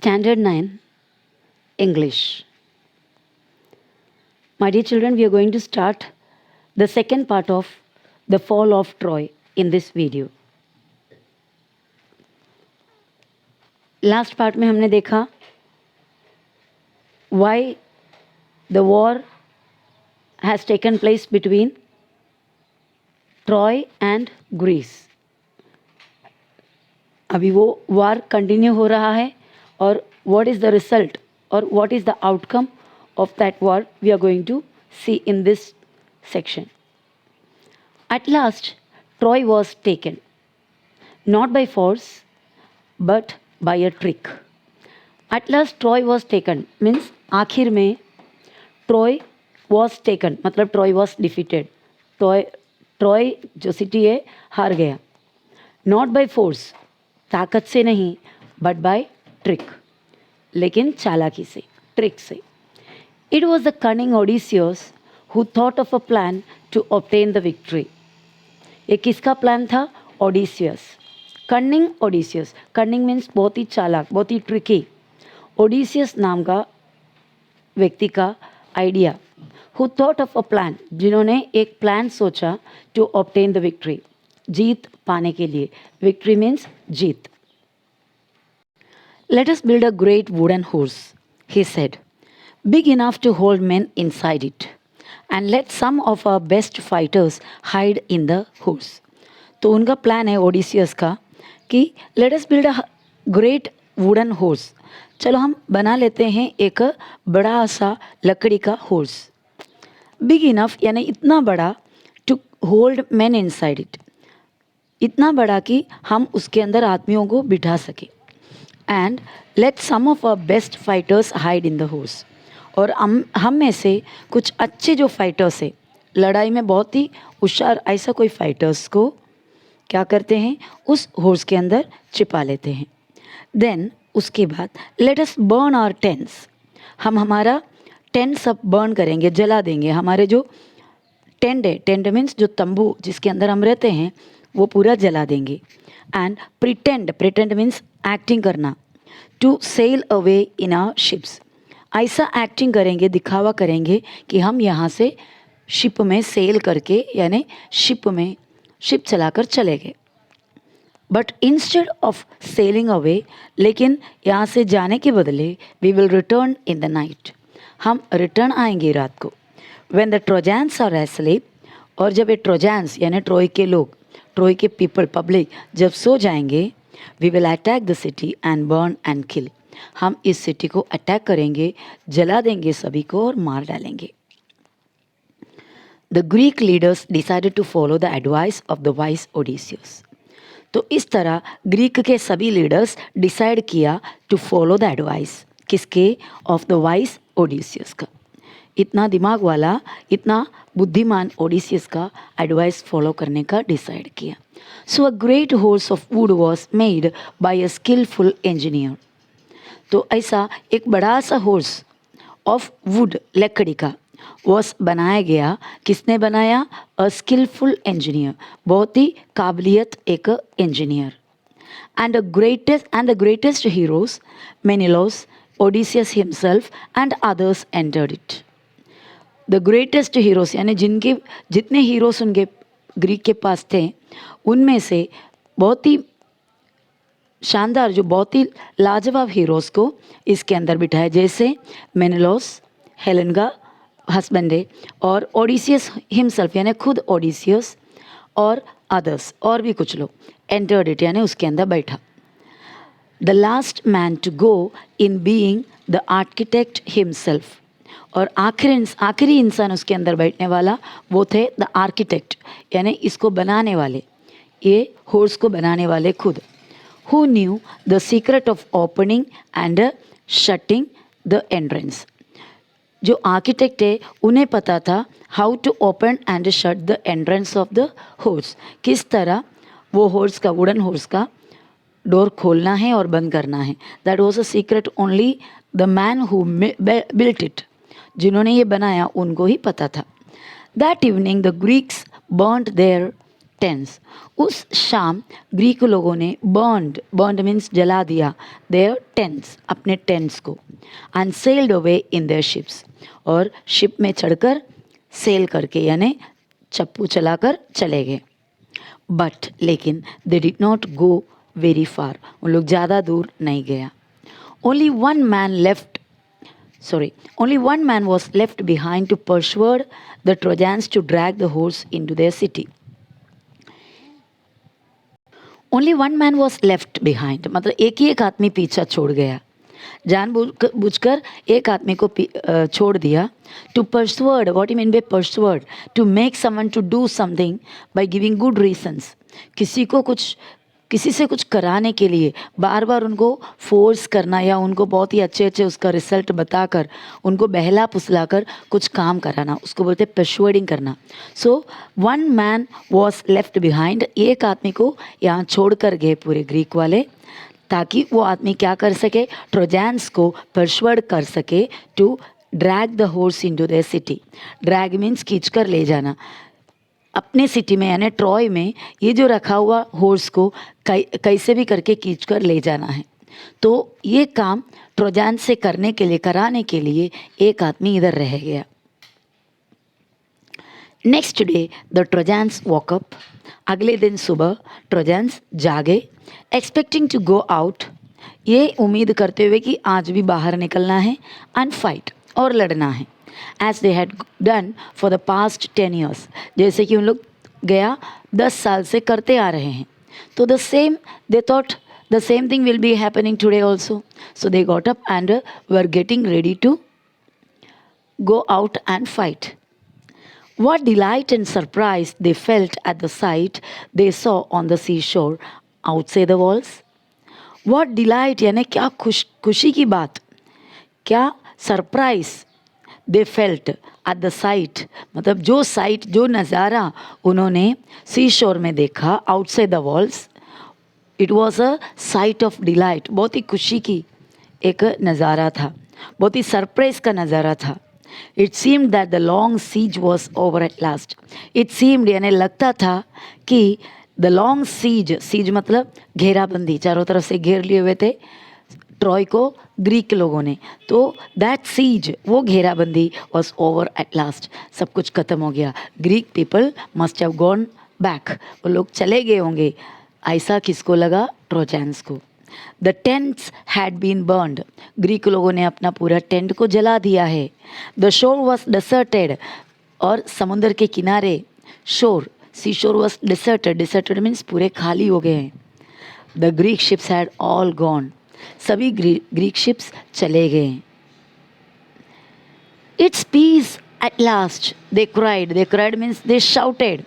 Standard 9 English. My dear children, we are going to start the second part of the fall of Troy in this video. Last part में हमने देखा why the war has taken place between Troy and Greece. अभी वो वार continue हो रहा है और what is the result or what is the outcome of that war we are going to see in this section. At last, Troy was taken, not by force, but by a trick. At last, Troy was taken means आखिर में Troy was taken मतलब Troy was defeated. Troy जो city है हार गया. Not by force, ताकत से नहीं, but by trick, लेकिन चालाकी से, ट्रिक से. It was the cunning Odysseus who thought of a plan to obtain the victory. ये किसका प्लान था? Odysseus. Cunning Odysseus. Cunning means बहुत ही चालाक, बहुत ही ट्रिकी. Odysseus नाम का व्यक्ति का idea. Who thought of a plan, जिन्होंने एक प्लान सोचा to obtain the victory. जीत पाने के लिए. Victory means Jeet. Let us build a great wooden horse, he said, big enough to hold men inside it, and let some of our best fighters hide in the horse. तो उनका plan है Odysseus का कि let us build a great wooden horse. चलो हम बना लेते हैं एक बड़ा सा लकड़ी का हॉर्स. बिग इनफ यानी इतना बड़ा to hold man inside it, इतना बड़ा कि हम उसके अंदर आदमियों को बिठा सके. And let some of our best fighters hide in the horse, और हम में से कुछ अच्छे जो फाइटर्स हैं, लड़ाई में बहुत ही होशियार ऐसा कोई फाइटर्स को क्या करते हैं, उस हॉर्स के अंदर छिपा लेते हैं. देन उसके बाद let us burn our tents, हम हमारा टेंट सब बर्न करेंगे, जला देंगे. हमारे जो टेंट है, टेंट मीन्स जो तंबू जिसके अंदर हम रहते हैं, वो पूरा जला देंगे. एंड प्रिटेंड मीन्स एक्टिंग करना. To sail away in our ships, ऐसा एक्टिंग करेंगे, दिखावा करेंगे कि हम यहाँ से शिप में सेल करके यानी शिप चलाकर चले गए. But instead of sailing away, लेकिन यहाँ से जाने के बदले we will return in the night, हम रिटर्न आएंगे रात को. When the Trojans are asleep, और जब ये ट्रोजैंस यानी ट्रोय के लोग, ट्रोय के पीपल पब्लिक जब सो जाएंगे, we will attack the city and burn and kill, हम इस सिटी को अटैक करेंगे, जला देंगे सभी को और मार डालेंगे. The Greek leaders decided to follow the advice of the wise Odysseus. तो इस तरह ग्रीक के सभी लीडर्स डिसाइड किया टू फॉलो द एडवाइस, किसके? ऑफ द वाइस ओडिसियस का. इतना दिमाग वाला, इतना बुद्धिमान ओडिसियस का एडवाइस फॉलो करने का डिसाइड किया. So a great horse of wood was made by a skilful engineer. तो ऐसा एक बड़ा सा हॉर्स ऑफ वुड, लकड़ी का, वॉस बनाया गया. किसने बनाया? अ स्किलफुल इंजीनियर, बहुत ही काबिलियत एक engineer. And the greatest heroes Menelaus, Odysseus himself and others entered it. The greatest heroes यानी जितने हीरोज उनके ग्रीक के पास थे, उनमें से बहुत ही शानदार, जो बहुत ही लाजवाब हीरोज़ को इसके अंदर बिठाया. जैसे मेनिलोस, हेलेन का हस्बैंड है, और ओडिसियस हिमसेल्फ यानी खुद ओडिसियस, और अदर्स और भी कुछ लोग एंटर्ड इट यानी उसके अंदर बैठा. The last man to go in being the architect himself, और आखिरी इंसान उसके अंदर बैठने वाला वो थे द आर्किटेक्ट यानी इसको बनाने वाले, ये हॉर्स को बनाने वाले खुद. Who knew the secret of opening and shutting the entrance. जो आर्किटेक्ट है उन्हें पता था how to open and shut the entrance of the horse, किस तरह वो हॉर्स का, वुडन हॉर्स का डोर खोलना है और बंद करना है. That was a secret only the man who built it, जिन्होंने ये बनाया उनको ही पता था. That evening the Greeks burnt their tents. उस शाम ग्रीक लोगों ने बर्न्ड मीन्स जला दिया देयर टेंट्स, अपने टेंट्स को, and sailed away in their ships, और शिप में चढ़कर सेल करके यानी चप्पू चलाकर चले गए। बट लेकिन they did not go very far, उन लोग ज़्यादा दूर नहीं गया। Only one man was left behind to persuade the Trojans to drag the horse into their city. Only one man was left behind, मतलब एक ही एक आदमी पीछा छोड़ गया, जानबूझकर एक आदमी को छोड़ दिया। To persuade, what you mean by persuade? To make someone to do something by giving good reasons, किसी से कुछ कराने के लिए बार बार उनको फोर्स करना या उनको बहुत ही अच्छे अच्छे उसका रिजल्ट बताकर उनको बहला फुसलाकर कुछ काम कराना, उसको बोलते हैं परसुएडिंग करना। So one man was left behind, एक आदमी को यहाँ छोड़ कर गए पूरे ग्रीक वाले, ताकि वो आदमी क्या कर सके, ट्रोजैंस को परसुएड कर सके to drag the horse into their city. Drag means खींच कर ले जाना अपने सिटी में, यानी ट्रॉय में ये जो रखा हुआ हॉर्स को कैसे भी करके खींच कर ले जाना है। तो ये काम ट्रोजैन से कराने के लिए एक आदमी इधर रह गया। Next day the Trojans woke up, अगले दिन सुबह ट्रोजैंस जागे, एक्सपेक्टिंग टू गो आउट, ये उम्मीद करते हुए कि आज भी बाहर निकलना है, एंड फाइट, और लड़ना है, as they had done for the past 10 years, जैसे कि उन लोग गया 10 साल से करते आ रहे हैं। तो they thought the same thing will be happening today also. So they got up and were getting ready to go out and fight. What delight and surprise they felt at the sight they saw on the seashore outside the walls. What delight यानी क्या खुशी की बात, क्या surprise they felt at the site, मतलब जो नज़ारा उन्होंने सी शोर में देखा outside the walls, it was a site of delight, बहुत ही खुशी की एक नज़ारा था, बहुत ही सरप्राइज का नज़ारा था। It seemed that the long siege was over at last, it seemed यानी लगता था कि द लॉन्ग सीज मतलब घेराबंदी, चारों तरफ से घेर लिए हुए थे ट्रॉय को ग्रीक लोगों ने, तो दैट सीज, वो घेराबंदी वॉज ओवर एट लास्ट, सब कुछ खत्म हो गया। Greek people must have gone back, वो लोग चले गए होंगे, ऐसा किसको लगा, ट्रोजैंस को। The tents had been burned, Greek लोगों ने अपना पूरा टेंट को जला दिया है। द शोर वॉज डिसर्टेड, और समुद्र के किनारे शोर, सी शोर वॉज डिसर्टेड मीन्स पूरे खाली हो गए हैं। The Greek ships had all gone, सभी ग्रीक शिप्स चले गए। It's peace at last they cried means they shouted,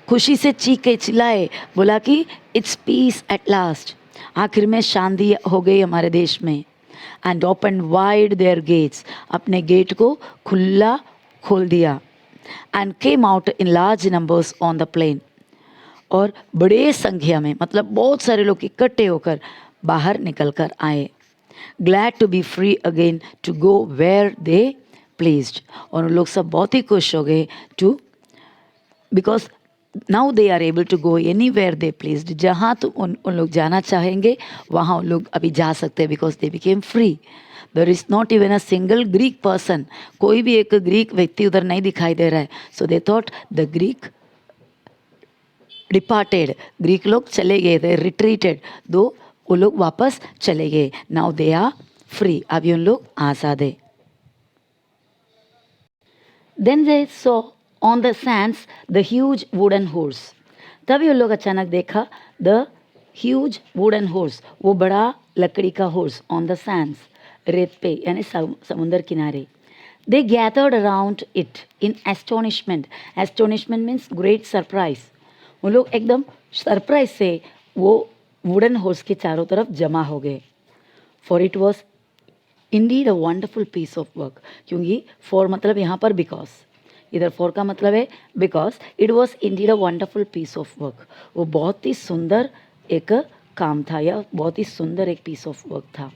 खुशी से चीखे चिल्लाए, बोला कि इट्स पीस एट लास्ट, आखिर में शांति हो गई हमारे देश में। And open wide their gates, अपने गेट को खुला खोल दिया। And came out in large numbers on the plain, और बड़े संख्या में मतलब बहुत सारे लोग इकट्ठे होकर बाहर निकल कर आए। Glad to be free again to go where they pleased, और उन लोग सब बहुत ही खुश हो गए too, because now they are able to go anywhere they pleased, जहाँ तो उन लोग जाना चाहेंगे वहाँ उन लोग अभी जा सकते हैं, because they became free. There is not even a single Greek person, कोई भी एक ग्रीक व्यक्ति उधर नहीं दिखाई दे रहा है। So they thought the Greek departed, Greek लोग चले गए थे, रिट्रीटेड, दो वो लोग वापस चले गए। नाउ दे आर फ्री, अभी उन लोग आज़ाद है। Then they saw on the sands the huge wooden horse, तभी उन लोग अचानक देखा द ह्यूज वुडन हॉर्स, वो बड़ा लकड़ी का हॉर्स, ऑन द सैंड्स, रेत पे यानी समुंदर किनारे। They gathered around it in astonishment means great surprise, वो लोग एकदम सरप्राइज से वो वुडन हॉर्स के चारों तरफ जमा हो गए। For it was indeed a wonderful piece of work, क्योंकि फॉर मतलब यहाँ पर बिकॉज, इधर फॉर का मतलब है because, it was indeed a wonderful piece of work, वो बहुत ही सुंदर एक काम था या बहुत ही सुंदर एक पीस ऑफ वर्क था।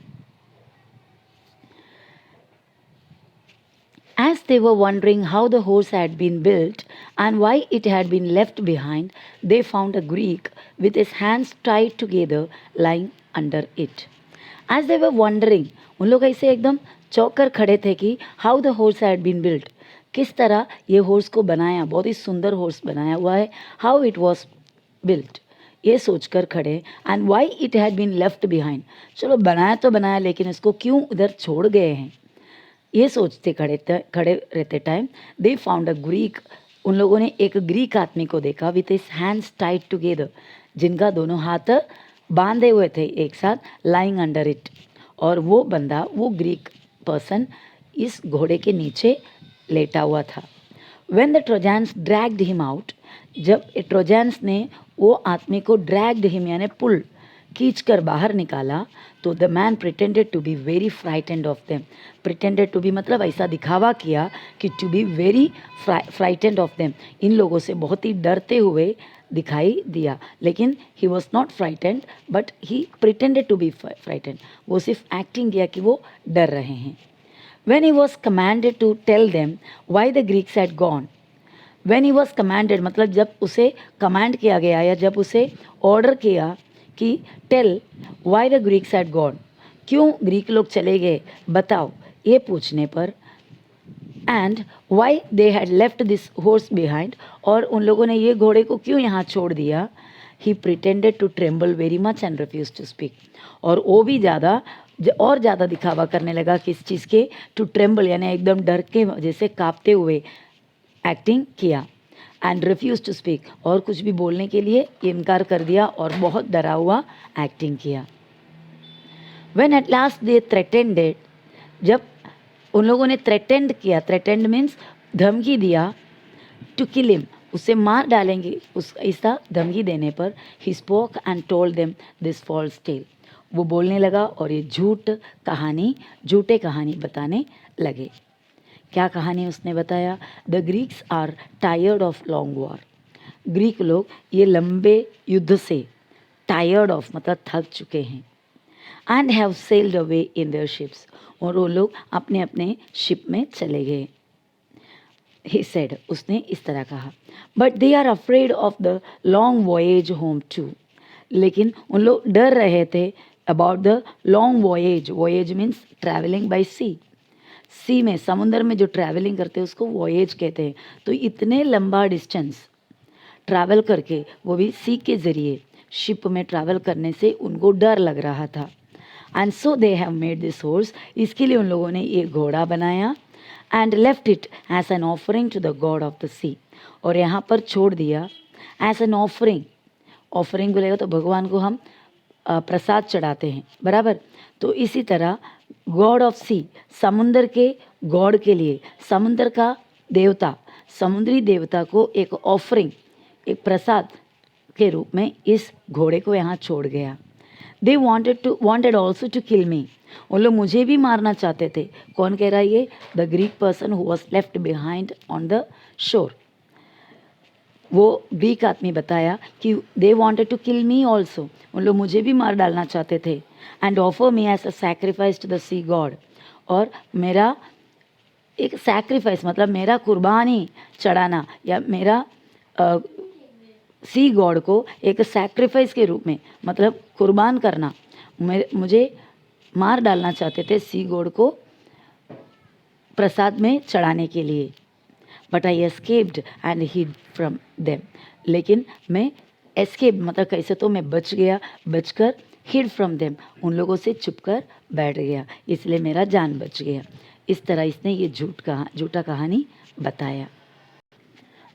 As they were wondering how the horse had been built and why it had been left behind, they found a Greek with his hands tied together lying under it. As they were wondering, उन लोग ऐसे एकदम चौंक कर खड़े थे कि how the horse had been built, किस तरह ये हॉर्स को बनाया, बहुत ही सुंदर हॉर्स बनाया हुआ है, how it was built, ये सोचकर खड़े, and why it had been left behind, चलो बनाया तो बनाया लेकिन इसको क्यों उधर छोड़ गए हैं, ये सोचते खड़े रहते time they found a Greek, उन लोगों ने एक ग्रीक आदमी को देखा with his hands Tide together, जिनका दोनों हाथ बांधे हुए थे एक साथ, लाइंग अंडर इट, और वो बंदा, वो ग्रीक पर्सन इस घोड़े के नीचे लेटा हुआ था. When the trojans dragged him out, जब ट्रोजन्स ने वो आदमी को ड्रैग्ड हिम यानी पुल खींच कर बाहर निकाला, तो the man pretended to be very frightened of them, pretended to be मतलब ऐसा दिखावा किया कि to be very frightened of them, इन लोगों से बहुत ही डरते हुए दिखाई दिया, लेकिन he was not frightened but he pretended to be frightened, वो सिर्फ एक्टिंग किया कि वो डर रहे हैं. When he was commanded to tell them why the Greeks had gone, when he was commanded मतलब जब उसे कमांड किया गया या जब उसे ऑर्डर किया कि tell why the Greeks had gone, क्यों ग्रीक लोग चले गए बताओ, ये पूछने पर, and why they had left this horse behind, और उन लोगों ने ये घोड़े को क्यों यहाँ छोड़ दिया, he pretended to tremble very much and refuse to speak, और वो भी ज़्यादा और ज़्यादा दिखावा करने लगा किस चीज़ के, टू ट्रेम्बल यानी एकदम डर के जैसे कांपते हुए एक्टिंग किया, एंड रिफ्यूज टू स्पीक, और कुछ भी बोलने के लिए इनकार कर दिया और बहुत डरा हुआ एक्टिंग किया. व्हेन एट लास्ट दे थ्रेटेंडेड, जब उन लोगों ने थ्रेटेंड किया, थ्रेटेंड मीन्स धमकी दिया, टू किल हिम, उसे मार डालेंगे, उस ऐसा धमकी देने पर, he spoke and told them this false tale, वो बोलने लगा और ये झूठे कहानी बताने लगे. क्या कहानी उसने बताया, the Greeks are tired of long war, Greek लोग ये लंबे युद्ध से टायर्ड ऑफ मतलब थक चुके हैं, and have sailed away in their ships, और वो लोग अपने अपने शिप में चले गए. ही सेड, उसने इस तरह कहा, but they are afraid of the long voyage home too, लेकिन उन लोग डर रहे थे about the long voyage, voyage means travelling by sea में, समुद्र में जो ट्रैवलिंग करते हैं उसको वॉयेज कहते हैं. तो इतने लंबा डिस्टेंस ट्रैवल करके, वो भी सी के ज़रिए शिप में ट्रैवल करने से उनको डर लग रहा था. And so they have made this horse, इसके लिए उन लोगों ने ये घोड़ा बनाया, and left it as an offering to the god of the sea, और यहाँ पर छोड़ दिया एज एन ऑफरिंग, ऑफरिंग बोलेगा तो भगवान को हम प्रसाद चढ़ाते हैं, बराबर. तो इसी तरह गॉड ऑफ सी, समुंदर के गॉड के लिए, समुंदर का देवता, समुद्री देवता को एक ऑफरिंग, एक प्रसाद के रूप में इस घोड़े को यहाँ छोड़ गया. They wanted also to kill me, उन लोग मुझे भी मारना चाहते थे. कौन कह रहा है ये, the Greek person who was left behind on the shore, वो ग्रीक आदमी बताया कि they wanted to kill me also, उन लोग मुझे भी मार डालना चाहते थे, and offer me as a sacrifice to the sea god, और मेरा एक सैक्रिफाइस मतलब मेरा कुर्बानी चढ़ाना या मेरा सी गॉड को एक सैक्रिफाइस के रूप में मतलब कुर्बान करना, मुझे मार डालना चाहते थे सी गॉड को प्रसाद में चढ़ाने के लिए. But I escaped and hid from them, लेकिन मैं एस्केप मतलब कैसे, तो मैं बचकर हिड फ्रॉम देम, उन लोगों से छुपकर बैठ गया, इसलिए मेरा जान बच गया. इस तरह इसने ये झूठा कहानी बताया.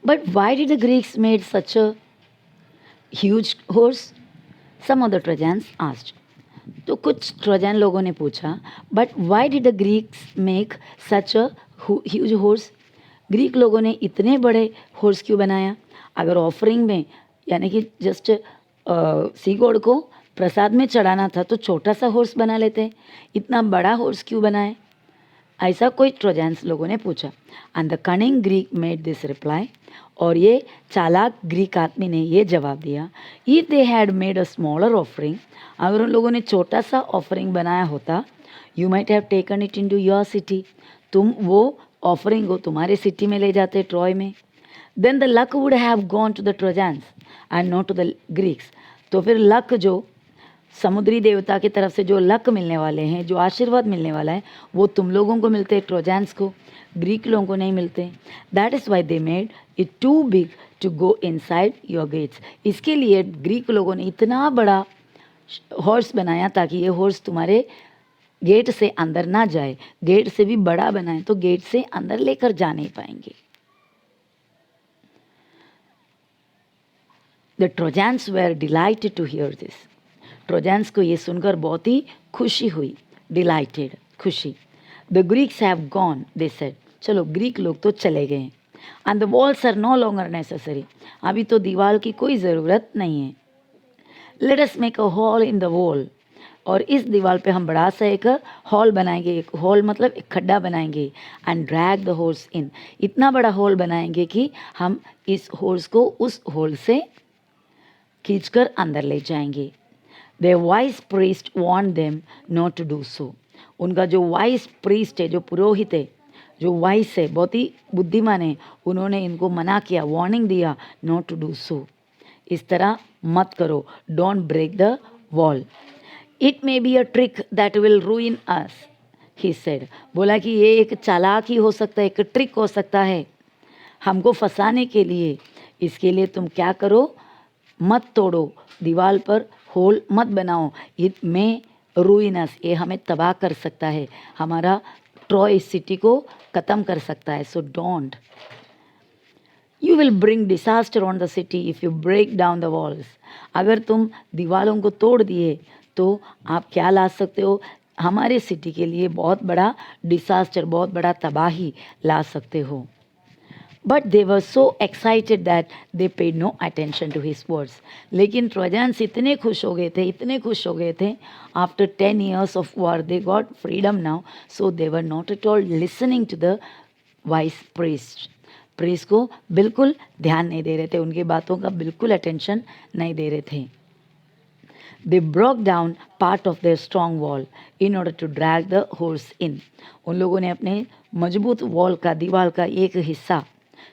But why did the Greeks made such a huge horse, some of the Trojans asked, तो कुछ ट्रोजन लोगों ने पूछा, but why did the Greeks make such a huge horse, Greek लोगों ने इतने बड़े हॉर्स क्यों बनाया, अगर ऑफरिंग में यानी कि जस्ट सी गॉड को प्रसाद में चढ़ाना था तो छोटा सा हॉर्स बना लेते, इतना बड़ा हॉर्स क्यों बनाए, ऐसा कोई ट्रोजन्स लोगों ने पूछा. And the cunning Greek made this reply, और ये चालाक ग्रीक आदमी ने ये जवाब दिया, if they had made a smaller offering, अगर उन लोगों ने छोटा सा ऑफरिंग बनाया होता, you might have taken it into your city, तुम वो ऑफरिंग को तुम्हारे सिटी में ले जाते ट्रॉय में, then the luck would have gone to the Trojans and not to the Greeks. तो फिर लक, जो समुद्री देवता की तरफ से जो लक मिलने वाले हैं, जो आशीर्वाद मिलने वाला है, वो तुम लोगों को मिलते, ट्रोजन्स को, ग्रीक लोगों को नहीं मिलते। That is why they made it too big to go inside your gates. इसके लिए ग्रीक लोगों ने इतना बड़ा हॉर्स बनाया ताकि ये हॉर्स तुम्हारे गेट से अंदर ना जाए। गेट से भी बड़ा बनाए तो गेट से अंदर लेकर जा नहीं पाएंगे। The Trojans were delighted to hear this. Trojans को ये सुनकर बहुत ही खुशी हुई, डिलाइटेड, खुशी। The Greeks have gone, they said, चलो ग्रीक लोग तो चले गए। And the walls are no longer necessary, अभी तो दीवार की कोई ज़रूरत नहीं है। Let us make a hole in the wall, और इस दीवार पे हम बड़ा सा एक हॉल बनाएंगे। एक हॉल मतलब एक खड्डा बनाएंगे। एंड ड्रैग द हॉर्स इन, इतना बड़ा हॉल बनाएंगे कि हम इस हॉर्स को उस हॉल से खींचकर अंदर ले जाएंगे। The wise priest warn them not to do so. उनका जो वाइस प्रीस्ट है, जो पुरोहित है, जो वाइस है, बहुत ही बुद्धिमान है, उन्होंने इनको मना किया, वार्निंग दिया, नॉट टू डू सो, इस तरह मत करो, don't break the wall, it may be a trick that will ruin us, he said. बोला कि ये एक चालाकी हो सकता है, एक ट्रिक हो सकता है हमको फंसाने के लिए। इसके लिए तुम क्या करो, मत तोड़ो, दीवार पर होल मत बनाओ, इट मे रूइन अस, ये हमें तबाह कर सकता है, हमारा ट्रॉय सिटी को ख़त्म कर सकता है। So don't, you will bring disaster on the city if you break down the walls. अगर तुम दीवारों को तोड़ दिए तो आप क्या ला सकते हो, हमारे सिटी के लिए बहुत बड़ा डिसास्टर, बहुत बड़ा तबाही ला सकते हो। But they were so excited that they paid no attention to his words. लेकिन ट्रोजन्स इतने खुश हो गए थे, इतने खुश हो गए थे, after 10 years of war they got freedom now, so they were not at all listening to the wise priest. Priest को बिल्कुल ध्यान नहीं दे रहे थे, उनकी बातों का बिल्कुल अटेंशन नहीं दे रहे थे। They broke down part of their strong wall in order to drag the horse in. उन लोगों ने अपने मजबूत वॉल का, दीवार का एक हिस्सा,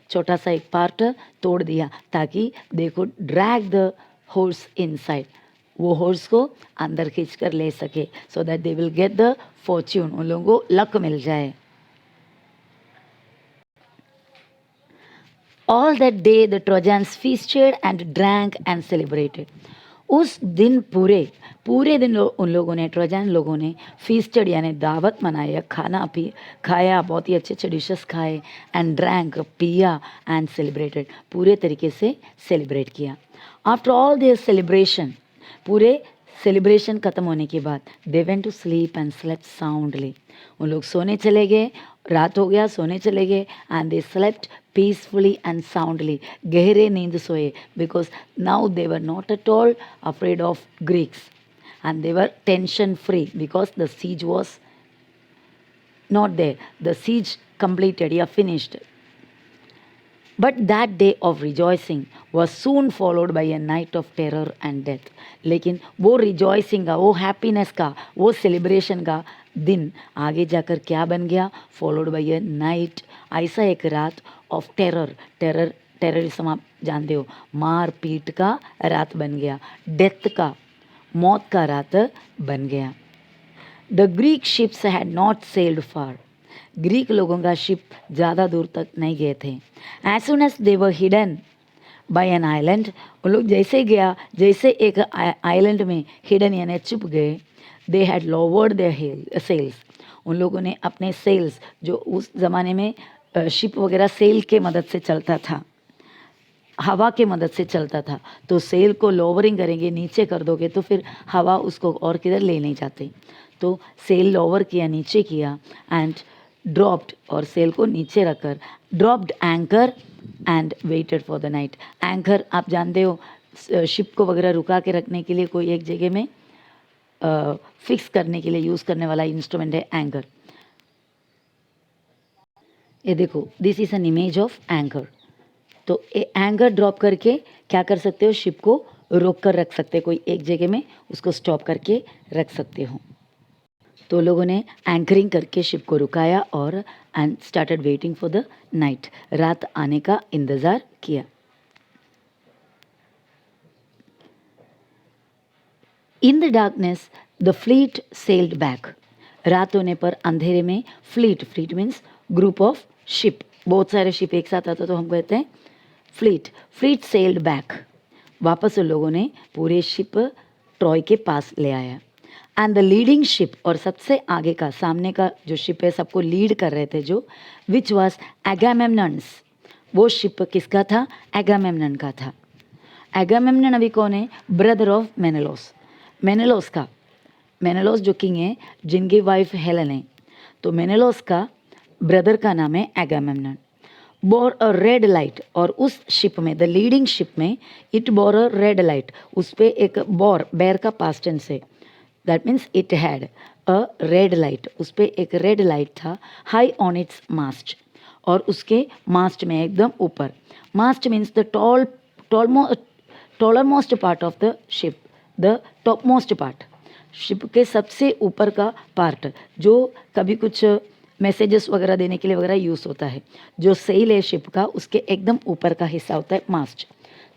छोटा सा एक पार्ट तोड़ दिया ताकि they could drag the horse inside, वो हॉर्स को अंदर खींच कर ले सके, so that they will get the fortune, उन लोगों को लक मिल जाए। All that day the Trojans feasted and drank and celebrated. उस दिन पूरे दिन उन लोगों ने, ट्रोजन लोगों ने फीस्टेड यानी दावत मनाया, खाया, बहुत ही अच्छे अच्छे डिशेस खाए, एंड ड्रैंक, पिया, एंड सेलिब्रेटेड, पूरे तरीके से सेलिब्रेट किया। आफ्टर ऑल देयर सेलिब्रेशन, पूरे सेलिब्रेशन ख़त्म होने के बाद, they went to sleep and slept soundly, उन लोग सोने चले गए, रात हो गया, सोने चले गए, and they slept peacefully and soundly, गहरे नींद सोए, because now they were not at all afraid of Greeks and they were tension free, because the siege was not there, the siege completed या finished. But that day of rejoicing was soon followed by a night of terror and death. लेकिन वो rejoicing का, वो happiness का, वो celebration का दिन आगे जाकर क्या बन गया, फॉलोड बाई ए नाइट, ऐसा एक रात ऑफ टेररिज्म आप जानते हो, मार पीट का रात बन गया, डेथ का, मौत का रात बन गया। The Greek ships had not sailed far, ग्रीक लोगों का शिप ज़्यादा दूर तक नहीं गए थे। As soon as they were hidden by an island, उन लोग जैसे एक आइलैंड में हिडन यानी छुप गए, they had lowered their sails, उन लोगों ने अपने सेल्स, जो उस ज़माने में शिप वगैरह सेल के मदद से चलता था, हवा के मदद से चलता था, तो सेल को लोवरिंग करेंगे, नीचे कर दोगे तो फिर हवा उसको और किधर ले नहीं जाते, तो सेल लोवर किया, नीचे किया, एंड ड्रॉप्ड, और सेल को नीचे रखकर, dropped anchor and waited for the night. Anchor आप जानते हो, शिप को वगैरह रुका के रखने के लिए कोई एक जगह में फिक्स करने के लिए यूज़ करने वाला इंस्ट्रूमेंट है एंकर। ये देखो, this is an image of anchor. तो एंकर ड्रॉप करके क्या कर सकते हो, शिप को रोक कर रख सकते हो, कोई एक जगह में उसको स्टॉप करके रख सकते हो। तो लोगों ने एंकरिंग करके शिप को रुकाया और and started waiting for the night, रात आने का इंतज़ार किया. In the darkness the fleet sailed back. रात होने पर अंधेरे में fleet means group of ship, बहुत सारे शिप एक साथ आता तो हम कहते हैं फ्लीट सेल्ड बैक. वापस उन लोगों ने पूरे शिप ट्रॉय के पास ले आया. एंड द लीडिंग शिप, और सबसे आगे का सामने का जो शिप है सबको लीड कर रहे थे जो, विच वॉज एगामेम्नन्स. वो शिप किसका था? एगामेम्नन का था. एगामेम्नन अभी कौन है? Brother of मेनेलोस. मेनेलोस का, मेनेलोस जो किंग है जिनकी वाइफ हेलन है, तो मेनेलोस का ब्रदर का नाम है Agamemnon. Bore a red light, और उस शिप में, द लीडिंग शिप में, it bore a red light, उस पर एक बोर, बेर का पास्ट टेंस है, that means it had a red light, उस पर एक रेड लाइट था. हाई ऑन इट्स मास्ट, और उसके मास्ट में एकदम ऊपर. Mast means the taller most part of the ship, the top most part, ship के सबसे ऊपर का पार्ट, जो कभी कुछ मैसेजेस वगैरह देने के लिए वगैरह यूज़ होता है. जो सेल है शिप का, उसके एकदम ऊपर का हिस्सा होता है मास्ट.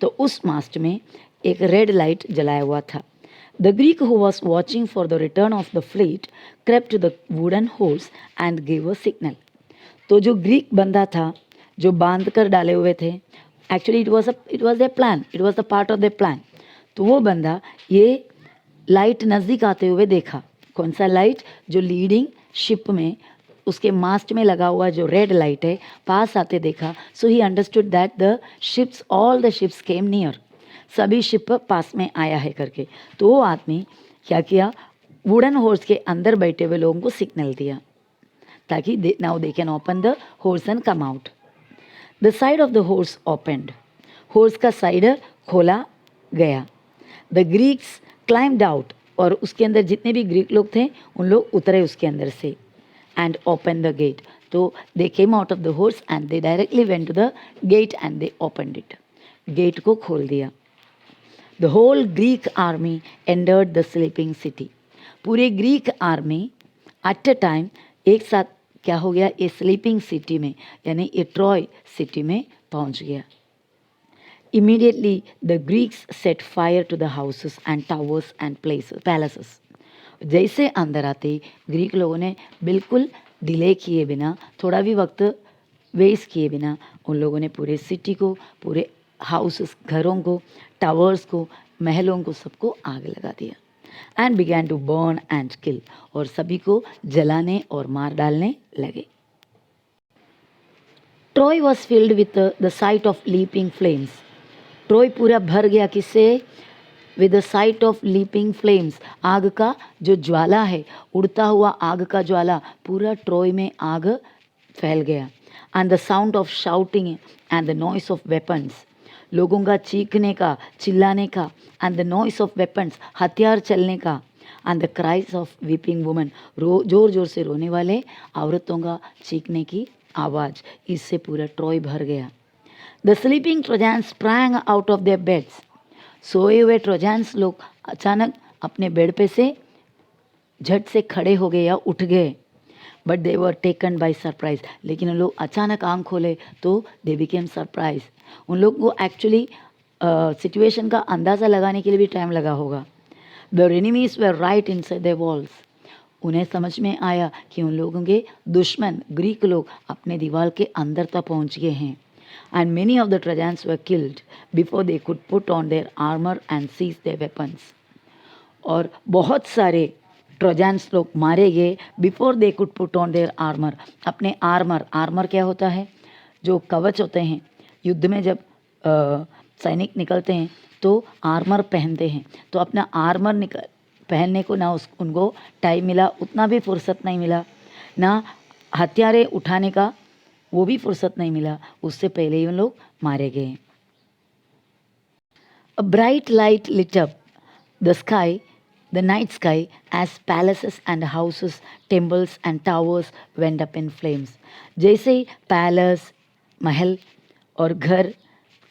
तो उस मास्ट में एक रेड लाइट जलाया हुआ था. The Greek who was watching for the return of the fleet crept to the wooden horse and give a signal. तो जो ग्रीक बंदा था जो बांध कर डाले हुए थे, actually it was a plan, it was the part of the plan. तो वो बंदा ये लाइट नज़दीक आते हुए देखा. कौन सा लाइट? जो लीडिंग शिप में उसके मास्ट में लगा हुआ जो रेड लाइट है, पास आते देखा. So he understood that the ships, all the ships came near, सभी शिप पास में आया है करके. तो वो आदमी क्या किया? वुडन होर्स के अंदर बैठे हुए लोगों को सिग्नल दिया ताकि now they can open the horse and come out. The side of the horse opened, horse का साइड खोला गया. द ग्रीक्स क्लाइम्ड आउट, और उसके अंदर जितने भी ग्रीक लोग थे उन लोग उतरे उसके अंदर से. एंड ओपन द गेट, तो they came out of the horse and they directly went to the gate and they opened it. Gate को खोल दिया. The whole Greek army entered the sleeping city. पूरे Greek army at a time एक साथ क्या हो गया? ये स्लीपिंग सिटी में, यानी ये ट्रॉय सिटी में पहुंच गया. Immediately the Greeks set fire to the houses and towers and palaces. जैसे अंदर आते ही ग्रीक लोगों ने बिल्कुल डिले किए बिना, थोड़ा भी वक्त वेस्ट किए बिना, उन लोगों ने पूरे सिटी को, पूरे हाउसेस, घरों को, टावर्स को, महलों को, सबको आग लगा दिया. And began to burn and kill, और सभी को जलाने और मार डालने लगे. Troy was filled with the sight of leaping flames. Troy पूरा भर गया किससे? With the sight of leaping flames, आग का जो ज्वाला है, उड़ता हुआ आग का ज्वाला, पूरा ट्रॉय में आग फैल गया. And the sound of shouting and the noise of weapons, लोगों का चीखने का, चिल्लाने का, and the noise of weapons, हथियार चलने का, and the cries of weeping woman, जोर जोर से रोने वाले औरतों का चीखने की आवाज़, इससे पूरा ट्रॉय भर गया. The sleeping trojans sprang out of their beds. सोए हुए ट्रोजन्स लोग अचानक अपने बेड पे से झट से खड़े हो गए या उठ गए. But they were taken by surprise, लेकिन उन लोग अचानक आंख खोले तो दे बिकेम सरप्राइज. उन लोग को एक्चुअली सिचुएशन का अंदाज़ा लगाने के लिए भी टाइम लगा होगा. The enemies were right inside the walls. उन्हें समझ में आया कि उन लोगों के दुश्मन ग्रीक लोग अपने दीवार के अंदर तक पहुंच गए हैं. And many of the Trojans were killed before they could put on their armor and seize their weapons. और बहुत सारे ट्रोजन्स लोग मारे गए before they could put on their armour. अपने आर्मर क्या होता है? जो कवच होते हैं. युद्ध में जब सैनिक निकलते हैं तो आर्मर पहनते हैं. तो अपना आर्मर पहनने को ना उनको टाइम मिला, उतना भी फुर्सत नहीं मिला, ना हथियारे उठाने का वो भी फुर्सत नहीं मिला, उससे पहले ही उन लोग मारे गए. A bright light lit up the sky, the night sky, as palaces and houses, temples and towers went up in flames. जैसे ही पैलेस, महल और घर,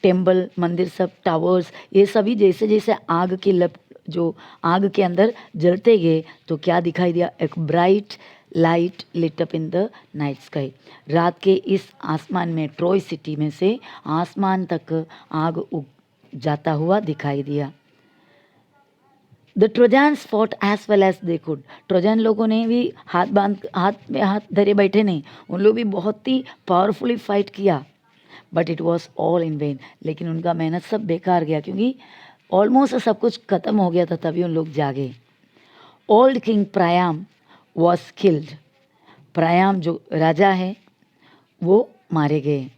टेम्पल, मंदिर, सब टावर्स, ये सभी जैसे जैसे आग की जो आग के अंदर जलते गए तो क्या दिखाई दिया, एक bright light lit up in the night sky. रात के इस आसमान में, ट्रॉय सिटी में से आसमान तक आग उग जाता हुआ दिखाई दिया। The Trojans fought as well as they could. Trojan लोगों ने भी हाथ में हाथ धरे बैठे नहीं, उन लोग भी बहुत ही पावरफुली फाइट किया। But it was all in when. लेकिन उनका मेहनत सब बेकार गया, क्योंकि ऑलमोस्ट सब कुछ खत्म हो गया था, तभी उन लोग जागे। Old king Priam was killed. Priam जो राजा है वो मारे गए।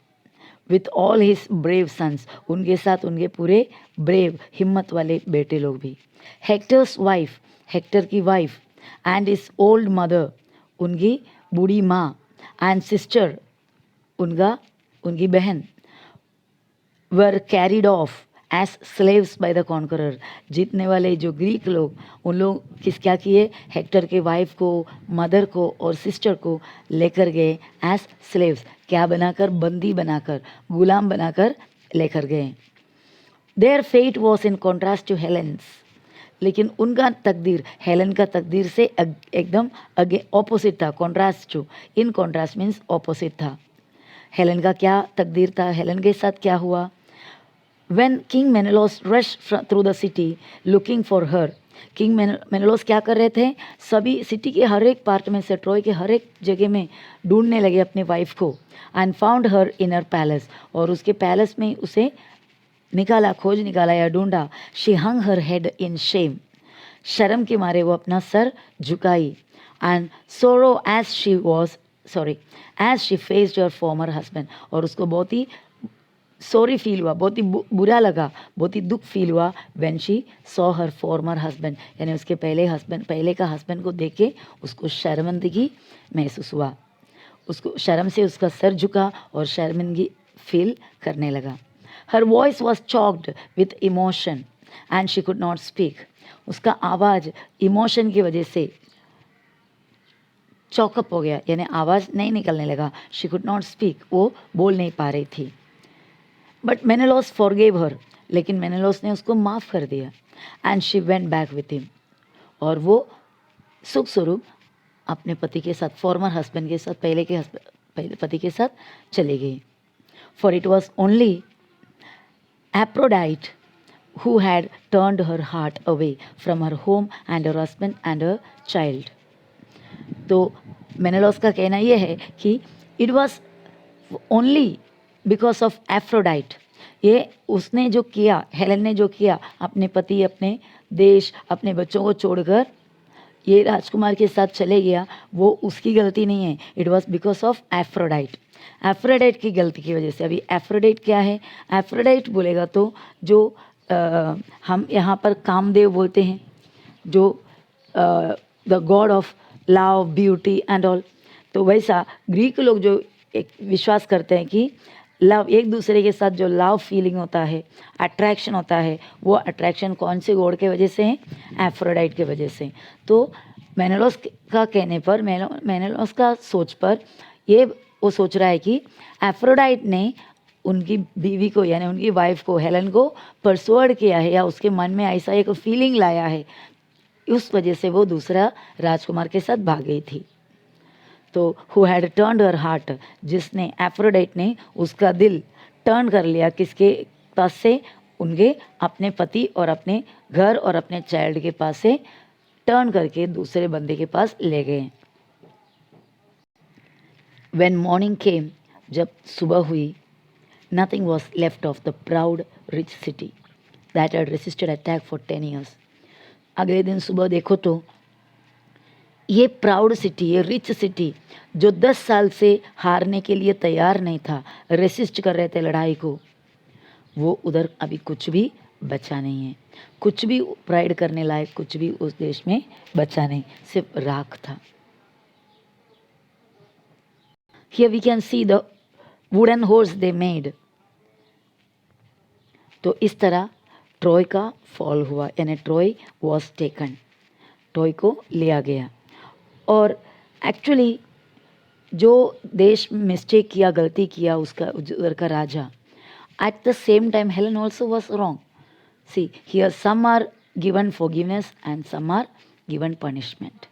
With all his brave sons, उनके साथ उनके पूरे ब्रेव हिम्मत वाले बेटे लोग भी। हेक्टर्स वाइफ, हेक्टर की wife, and his old mother, उनकी बूढ़ी माँ, एंड सिस्टर, उनकी बहन, were carried off as slaves by the conqueror. जीतने वाले जो ग्रीक लोग, उन लोग क्या किए, हेक्टर के वाइफ को, मदर को और सिस्टर को लेकर गए एज स्लेव्स, क्या बनाकर, बंदी बनाकर, गुलाम बनाकर लेकर गए। Their fate was in contrast to Helen's. लेकिन उनका तकदीर हेलन का तकदीर से एकदम ऑपोजिट था। Contrast to, in contrast means opposite था। हेलन का क्या तकदीर था, हेलन के साथ क्या हुआ। When King Menelaus rushed through the city looking for her, king Menelaus क्या कर रहे थे, सभी सिटी के हर एक पार्ट में से, ट्रॉय के हर एक जगह में ढूंढने लगे अपने वाइफ को। And found her in her palace, और उसके पैलेस में उसे निकाला, खोज निकाला या ढूंढा। She hung her head in shame, शर्म के मारे वो अपना सर झुकाई। And sorrow as she faced her former husband, और उसको बहुत ही सॉरी फील हुआ, बहुत ही बुरा लगा, बहुत ही दुख फील हुआ। When she saw her former husband, यानी उसके पहले का हस्बैंड को देख के उसको शर्मिंदगी महसूस हुआ। उसको शर्म से उसका सर झुका और शर्मिंदगी फील करने लगा। Her voice was choked with emotion and she could not speak. उसका आवाज़ इमोशन की वजह से चौकअप हो गया, यानी आवाज़ नहीं निकलने लगा। शी कुड नॉट स्पीक, वो बोल नहीं पा रही थी। बट मेनेलोस फॉरगेव हर, लेकिन मेनेलोस ने उसको माफ़ कर दिया। And she went back with him, और वो सुख स्वरूप अपने पति के साथ, फॉर्मर हस्बैंड के साथ, पहले पति के साथ चले गई। For it was only Aphrodite who had turned her heart away from her home and her husband and her child. तो मेनेलोस का कहना यह है कि it was only because of Aphrodite, ये उसने जो किया, हेलन ने जो किया, अपने पति, अपने देश, अपने बच्चों को छोड़कर ये राजकुमार के साथ चले गया, वो उसकी गलती नहीं है। It was because of Aphrodite, Aphrodite की गलती की वजह से। अभी एफ्रोडाइट क्या है, एफ्रोडाइट बोलेगा तो जो हम यहाँ पर कामदेव बोलते हैं, जो the god of love, beauty and all, तो वैसा ग्रीक लोग जो एक विश्वास करते हैं कि लव, एक दूसरे के साथ जो लव फीलिंग होता है, अट्रैक्शन होता है, वो अट्रैक्शन कौन से गॉड के वजह से है, एफ्रोडाइट के वजह से। तो मेनेलोस का कहने पर, मेनेलोस का सोच पर, ये वो सोच रहा है कि एफ्रोडाइट ने उनकी बीवी को, यानी उनकी वाइफ को, हेलन को परसुएड किया है, या उसके मन में ऐसा एक फीलिंग लाया है, उस वजह से वो दूसरा राजकुमार के साथ भाग गई थी। तो who had turned her heart, जिसने, एफ्रोडाइट ने उसका दिल टर्न कर लिया, किसके पास से, उनके अपने पति और अपने घर और अपने चाइल्ड के पास से टर्न करके दूसरे बंदे के पास ले गए। व्हेन मॉर्निंग केम, जब सुबह हुई, nothing was left of the proud rich city that had resisted attack for 10 years। अगले दिन सुबह देखो तो ये प्राउड सिटी, ये रिच सिटी, जो 10 साल से हारने के लिए तैयार नहीं था, रेसिस्ट कर रहे थे लड़ाई को, वो उधर अभी कुछ भी बचा नहीं है। कुछ भी प्राइड करने लायक कुछ भी उस देश में बचा नहीं, सिर्फ राख था। Here we can see the wooden horse they made। तो इस तरह ट्रॉय का फॉल हुआ, यानी ट्रॉय वॉज टेकन, ट्रॉय को लिया गया। और एक्चुअली जो देश मिस्टेक किया, गलती किया उसका उधर का राजा, at the same time Helen also was wrong. See here some are given forgiveness and some are given punishment.